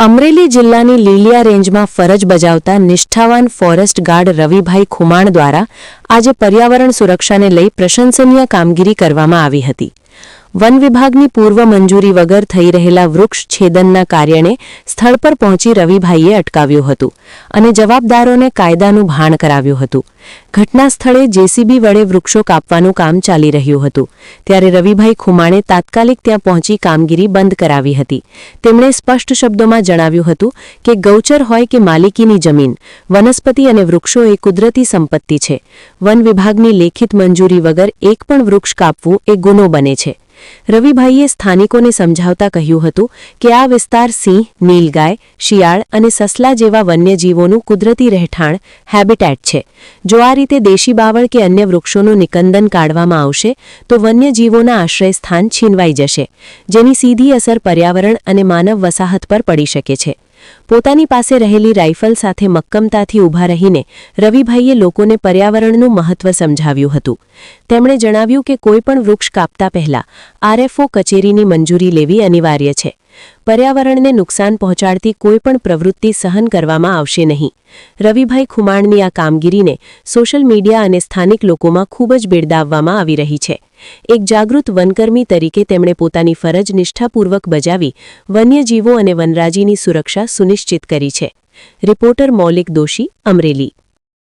અમરેલી જિલ્લાની લીલિયા રેન્જમાં ફરજ બજાવતા નિષ્ઠાવાન ફોરેસ્ટ ગાર્ડ રવિભાઈ ખુમાણ દ્વારા આજે પર્યાવરણ સુરક્ષાને લઈ પ્રશંસનીય કામગીરી કરવામાં આવી હતી. વન વિભાગની પૂર્વ મંજૂરી વગર થઈ રહેલા વૃક્ષ છેદનના કાર્યને સ્થળ પર પહોંચી રવિભાઈએ અટકાવ્યું હતું અને જવાબદારોને કાયદાનું ભાન કરાવ્યું હતું. ઘટના સ્થળે જેસીબી વડે વૃક્ષો કાપવાનું કામ ચાલી રહ્યું હતું ત્યારે રવિભાઈ ખુમાણે તાત્કાલિક ત્યાં પહોંચી કામગીરી બંધ કરાવી હતી. તેમણે સ્પષ્ટ શબ્દોમાં જણાવ્યું હતું કે ગૌચર હોય કે માલિકીની જમીન, વનસ્પતિ અને વૃક્ષો એ કુદરતી સંપત્તિ છે. વન વિભાગની લેખિત મંજૂરી વગર એક પણ વૃક્ષ કાપવું એ ગુનો બને છે. રવિભાઈએ સ્થાનિકોને સમજાવતા કહ્યું હતું કે આ વિસ્તાર સિંહ, નીલગાય, શિયાળ અને સસલા જેવા વન્યજીવોનું કુદરતી રહેઠાણ હેબિટેટ છે. જો આ રીતે દેશી બાવળ કે અન્ય વૃક્ષોનું નિકંદન કાઢવામાં આવશે તો વન્યજીવોના આશ્રયસ્થાન છીનવાઈ જશે, જેની સીધી અસર પર્યાવરણ અને માનવ વસાહત પર પડી શકે છે. પોતાની પાસે રહેલી રાઇફલ સાથે મક્કમતાથી ઊભા રહીને રવિભાઈએ લોકોને પર્યાવરણનું મહત્વ સમજાવ્યું હતું. તેમણે જણાવ્યું કે કોઈપણ વૃક્ષ કાપતા પહેલા આરએફઓ કચેરીની મંજૂરી લેવી અનિવાર્ય છે. પર્યાવરણને નુકસાન પહોંચાડતી કોઈપણ પ્રવૃત્તિ સહન કરવામાં આવશે નહીં. રવિભાઈ ખુમાણની આ કામગીરીને સોશિયલ મીડિયા અને સ્થાનિક લોકોમાં ખૂબ જ બિરદાવવામાં આવી રહી છે. એક જાગૃત વનકર્મી તરીકે તેમણે પોતાની ફરજ નિષ્ઠાપૂર્વક બજાવી વન્યજીવો અને વનરાજીની સુરક્ષા સુનિશ્ચિત કરી છે. રિપોર્ટર મૌલિક દોશી, અમરેલી.